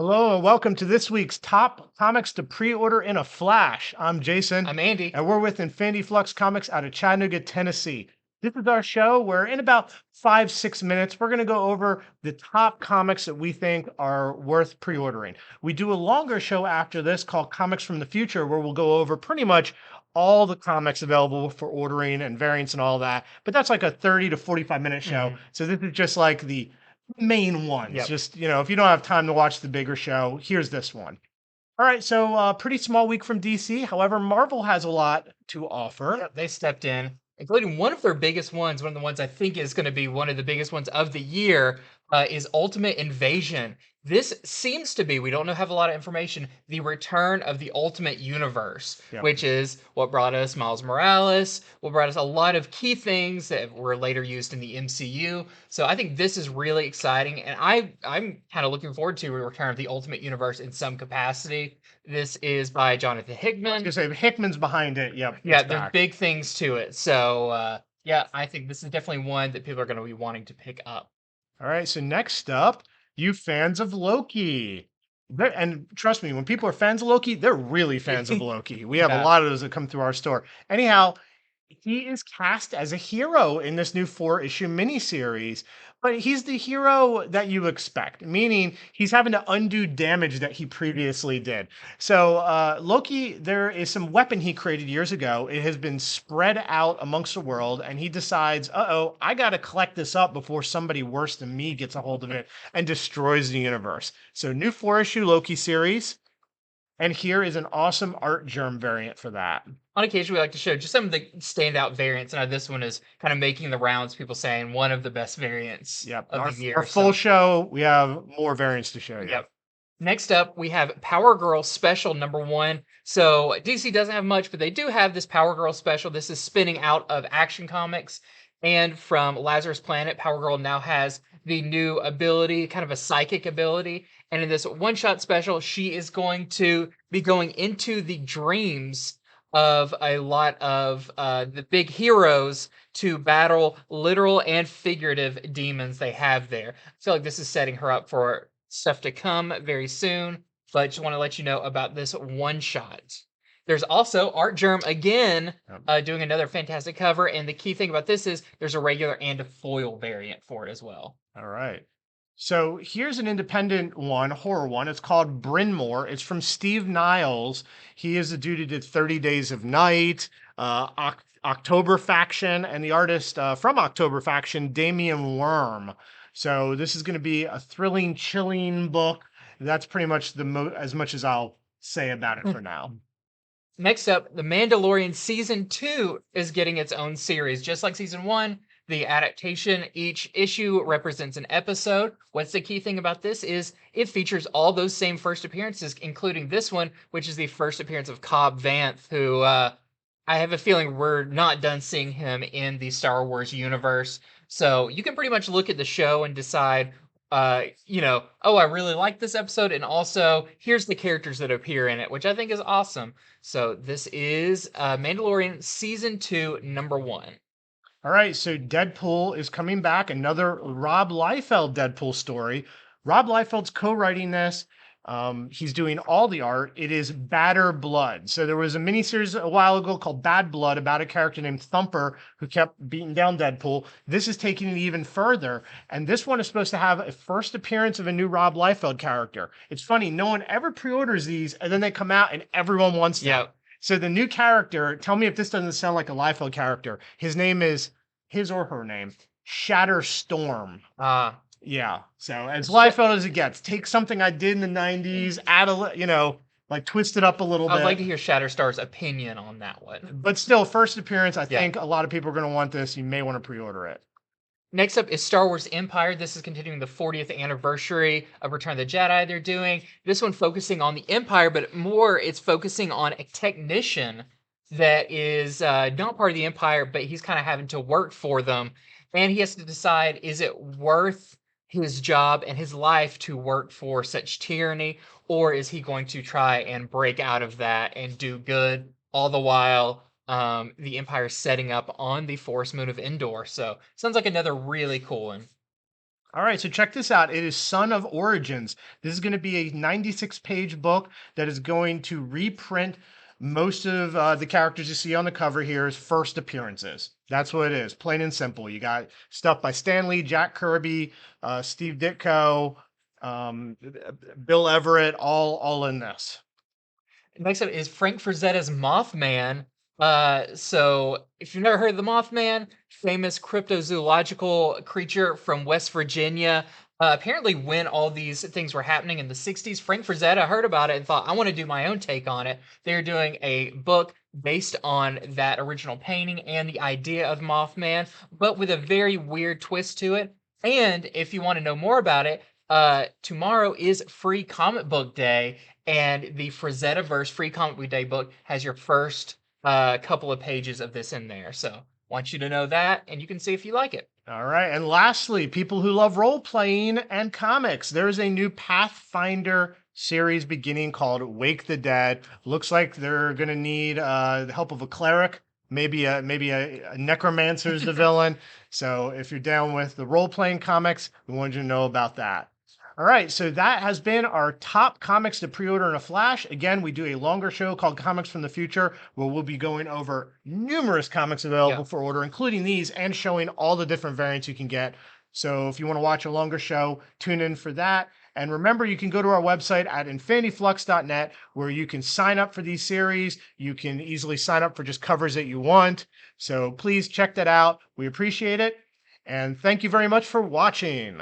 Hello and welcome to this week's top comics to pre-order in a flash. I'm Jason, I'm Andy. and we're with Infinity Flux Comics out of Chattanooga, Tennessee. This is our show where in about 5-6 minutes, we're going to go over the top comics that we think are worth pre-ordering. We do a longer show after this called Comics from the Future, where we'll go over pretty much all the comics available for ordering and variants and all that. But that's like a 30 to 45-minute show. Mhm. So this is just like the main ones. Yep. Just, if you don't have time to watch the bigger show, here's this one. All right, so pretty small week from DC. However, Marvel has a lot to offer. Yep. They stepped in, including one of their biggest ones. One of the ones I think is going to be one of the biggest ones of the year is Ultimate Invasion. This seems to be, we don't know, have a lot of information, the return of the Ultimate Universe, Yep. which is what brought us Miles Morales, what brought us a lot of key things that were later used in the MCU. So I think this is really exciting, and I'm kind of looking forward to a return of the Ultimate Universe in some capacity. This is by Jonathan I Hickman. was gonna say Hickman's behind it. Yep, Yeah, it's there's back. big things to it. So, yeah, I think this is definitely one that people are going to be wanting to pick up. All right, so next up, you fans of Loki. And trust me, when people are fans of Loki, they're really fans of Loki. We have a Yeah. lot of those that come through our store. Anyhow, he is cast as a hero in this new 4-issue miniseries, but he's the hero that you expect, meaning he's having to undo damage that he previously did. So, Loki, there is some weapon he created years ago. It has been spread out amongst the world, and he decides, uh-oh, I got to collect this up before somebody worse than me gets a hold of it and destroys the universe. So, new 4-issue Loki series. And here is an awesome art germ variant for that. On occasion, we like to show just some of the standout variants. And this one is kind of making the rounds, people saying one of the best variants Yep. of Our, the year. our full So, show, we have more variants to show you. yep. Next up, we have Power Girl Special #1. So DC doesn't have much, but they do have this Power Girl Special. This is spinning out of Action Comics. And from Lazarus Planet, Power Girl now has the new ability, kind of a psychic ability. And in this one-shot special, she is going to be going into the dreams of a lot of the big heroes to battle literal and figurative demons they have there. I feel like this is setting her up for stuff to come very soon, but just want to let you know about this one shot. There's also Art Germ again, doing another fantastic cover, and the key thing about this is there's a regular and a foil variant for it as well. All right. So here's an independent one, horror one. It's called Brynmore. It's from Steve Niles. He is the dude who did 30 Days of Night, October Faction, and the artist from October Faction, Damian Worm. So this is going to be a thrilling, chilling book. That's pretty much as much as I'll say about it for now. Next up, The Mandalorian Season 2 is getting its own series. Just like Season 1, the adaptation, each issue represents an episode. What's the key thing about this is it features all those same first appearances, including this one, which is the first appearance of Cobb Vanth, who I have a feeling we're not done seeing him in the Star Wars universe. So you can pretty much look at the show and decide, oh, I really like this episode, and also here's the characters that appear in it, which I think is awesome. So this is Mandalorian Season 2, #1. All right, so Deadpool is coming back, another Rob Liefeld Deadpool story. Rob Liefeld's co-writing this. He's doing all the art. It is Badder Blood. So there was a miniseries a while ago called Bad Blood about a character named Thumper who kept beating down Deadpool. This is taking it even further, and this one is supposed to have a first appearance of a new Rob Liefeld character. It's funny, no one ever pre-orders these, and then they come out and everyone wants them. Yeah. So the new character, tell me if this doesn't sound like a Liefeld character. His name is, his or her name, Shatterstorm. Yeah. So as Liefeld as it gets, take something I did in the 90s, add like twist it up a little bit. I'd like to hear Shatterstar's opinion on that one. But still, first appearance, I Yeah. think a lot of people are going to want this. You may want to pre-order it. Next up is Star Wars Empire. This is continuing the 40th anniversary of Return of the Jedi they're doing. This one focusing on the Empire, but more it's focusing on a technician that is not part of the Empire, but he's kind of having to work for them. And he has to decide, is it worth his job and his life to work for such tyranny, or is he going to try and break out of that and do good, all the while the Empire setting up on the forest moon of Endor. So sounds like another really cool one. All right, so check this out. It is Son of Origins. This is going to be a 96-page book that is going to reprint most of the characters you see on the cover here as first appearances. That's what it is, plain and simple. You got stuff by Stan Lee, Jack Kirby, Steve Ditko, Bill Everett, all in this. Next up is Frank Frazetta's Mothman. So if you've never heard of the Mothman, famous cryptozoological creature from West Virginia, apparently when all these things were happening in the 60s, Frank Frazetta heard about it and thought, I want to do my own take on it. They're doing a book based on that original painting and the idea of Mothman, but with a very weird twist to it. And if you want to know more about it, tomorrow is Free Comic Book Day, and the Frazetta-verse Free Comic Book Day book has your first couple of pages of this in there. So want you to know that, and you can see if you like it. All right. And lastly, people who love role playing and comics, there's a new Pathfinder series beginning called Wake the Dead. Looks like they're going to need the help of a cleric. Maybe a necromancer's the villain. So if you're down with the role playing comics, we wanted you to know about that. All right, so that has been our top comics to pre-order in a flash. Again, we do a longer show called Comics from the Future, where we'll be going over numerous comics available for order, including these, and showing all the different variants you can get. So if you want to watch a longer show, tune in for that. And remember, you can go to our website at infinityflux.net, where you can sign up for these series. You can easily sign up for just covers that you want. So please check that out. We appreciate it. And thank you very much for watching.